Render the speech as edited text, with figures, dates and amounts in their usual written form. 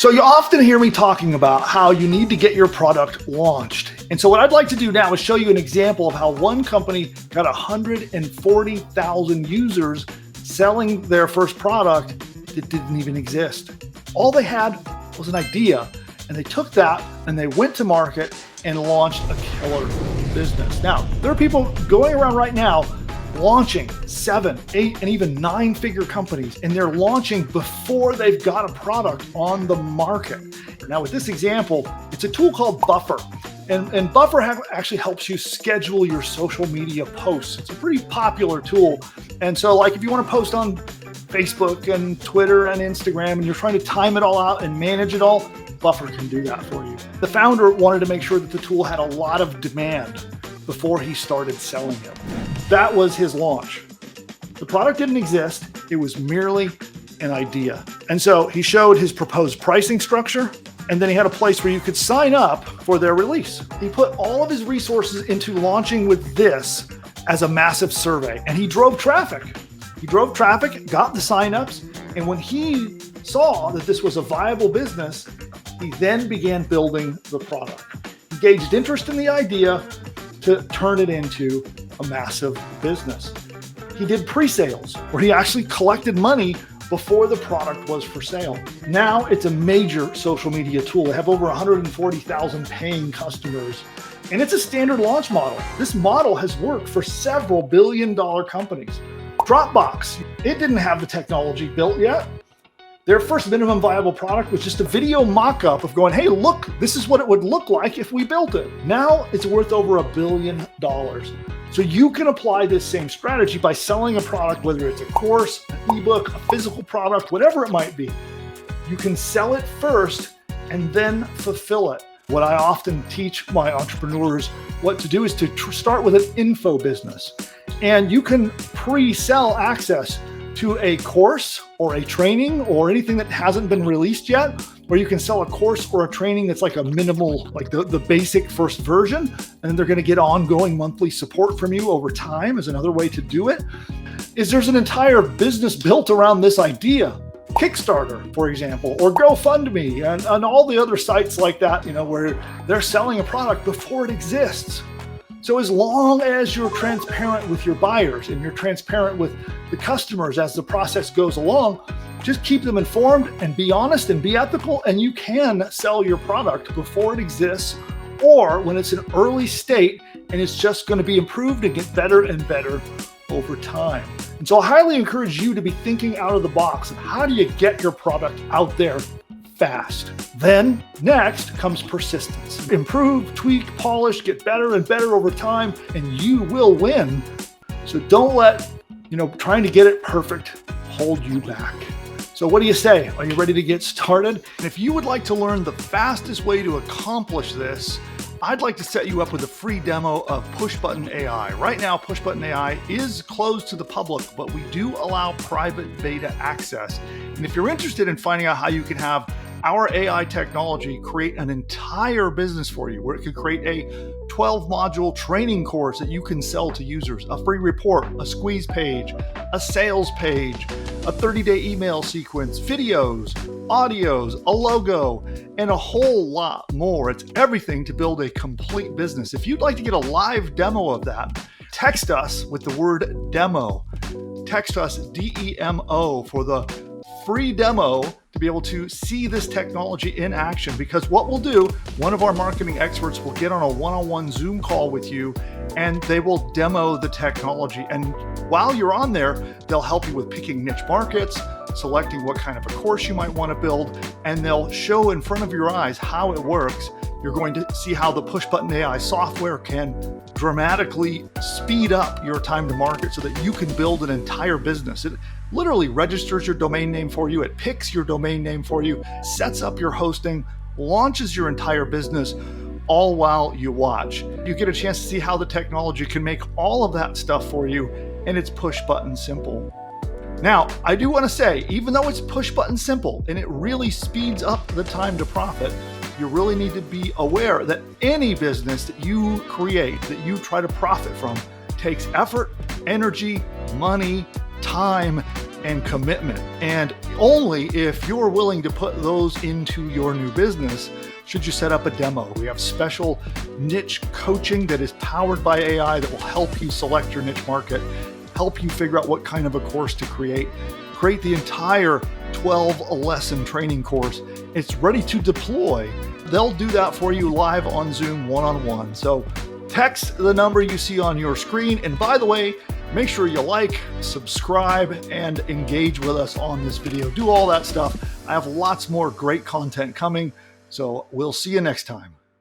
So you often hear me talking about how you need to get your product launched. And so what I'd like to do now is show you an example of how one company got 140,000 users selling their first product that didn't even exist. All they had was an idea, and they took that and they went to market and launched a killer business. Now, there are people going around right now launching 7, 8, and even 9-figure companies, and they're launching before they've got a product on the market. Now, with this example, it's a tool called Buffer, and Buffer actually helps you schedule your social media posts. It's a pretty popular tool, and so like if you want to post on Facebook and Twitter and Instagram, and you're trying to time it all out and manage it all, Buffer can do that for you. The founder wanted to make sure that the tool had a lot of demand before he started selling it. That was his launch. The product didn't exist. It was merely an idea. And so he showed his proposed pricing structure, and then he had a place where you could sign up for their release. He put all of his resources into launching with this as a massive survey, and he drove traffic. He drove traffic, got the signups, and when he saw that this was a viable business, he then began building the product. He gauged interest in the idea to turn it into a massive business. He did pre-sales where he actually collected money before the product was for sale. Now it's a major social media tool. They have over 140,000 paying customers, and it's a standard launch model. This model has worked for several billion-dollar companies. Dropbox, it didn't have the technology built yet. Their first minimum viable product was just a video mock-up of going, hey, look, this is what it would look like if we built it. Now it's worth over $1 billion. So you can apply this same strategy by selling a product, whether it's a course, an ebook, a physical product, whatever it might be. You can sell it first and then fulfill it. What I often teach my entrepreneurs what to do is to start with an info business. And you can pre-sell access to a course or a training or anything that hasn't been released yet, or you can sell a course or a training that's like a minimal, like the basic first version, and then they're going to get ongoing monthly support from you over time is another way to do it. There's an entire business built around this idea. Kickstarter, for example, or GoFundMe and all the other sites like that, where they're selling a product before it exists. So as long as you're transparent with your buyers and you're transparent with the customers as the process goes along, just keep them informed and be honest and be ethical, and you can sell your product before it exists or when it's an early state and it's just going to be improved and get better and better over time. And so I highly encourage you to be thinking out of the box of how do you get your product out there fast. Then next comes persistence. Improve, tweak, polish, get better and better over time, and you will win. So don't let, trying to get it perfect hold you back. So what do you say? Are you ready to get started? And if you would like to learn the fastest way to accomplish this, I'd like to set you up with a free demo of Push Button AI. Right now, Push Button AI is closed to the public, but we do allow private beta access. And if you're interested in finding out how you can have our AI technology create an entire business for you, where it could create a 12-module training course that you can sell to users, a free report, a squeeze page, a sales page, a 30-day email sequence, videos, audios, a logo, and a whole lot more. It's everything to build a complete business. If you'd like to get a live demo of that, text us with the word demo. Text us DEMO for the free demo to be able to see this technology in action, because what we'll do, one of our marketing experts will get on a one-on-one Zoom call with you and they will demo the technology. And while you're on there, they'll help you with picking niche markets, selecting what kind of a course you might want to build, and they'll show in front of your eyes how it works. You're going to see how the Push Button AI software can dramatically speed up your time to market so that you can build an entire business. It literally registers your domain name for you. It picks your domain name for you, sets up your hosting, launches your entire business, all while you watch. You get a chance to see how the technology can make all of that stuff for you, and it's push button simple. Now, I do want to say, even though it's push button simple and it really speeds up the time to profit, you really need to be aware that any business that you create, that you try to profit from, takes effort, energy, money, time, and commitment. And only if you're willing to put those into your new business should you set up a demo. We have special niche coaching that is powered by AI that will help you select your niche market, help you figure out what kind of a course to create the entire 12-lesson training course. It's ready to deploy. They'll do that for you live on Zoom one-on-one. So text the number you see on your screen. And by the way, make sure you like, subscribe, and engage with us on this video. Do all that stuff. I have lots more great content coming. So we'll see you next time.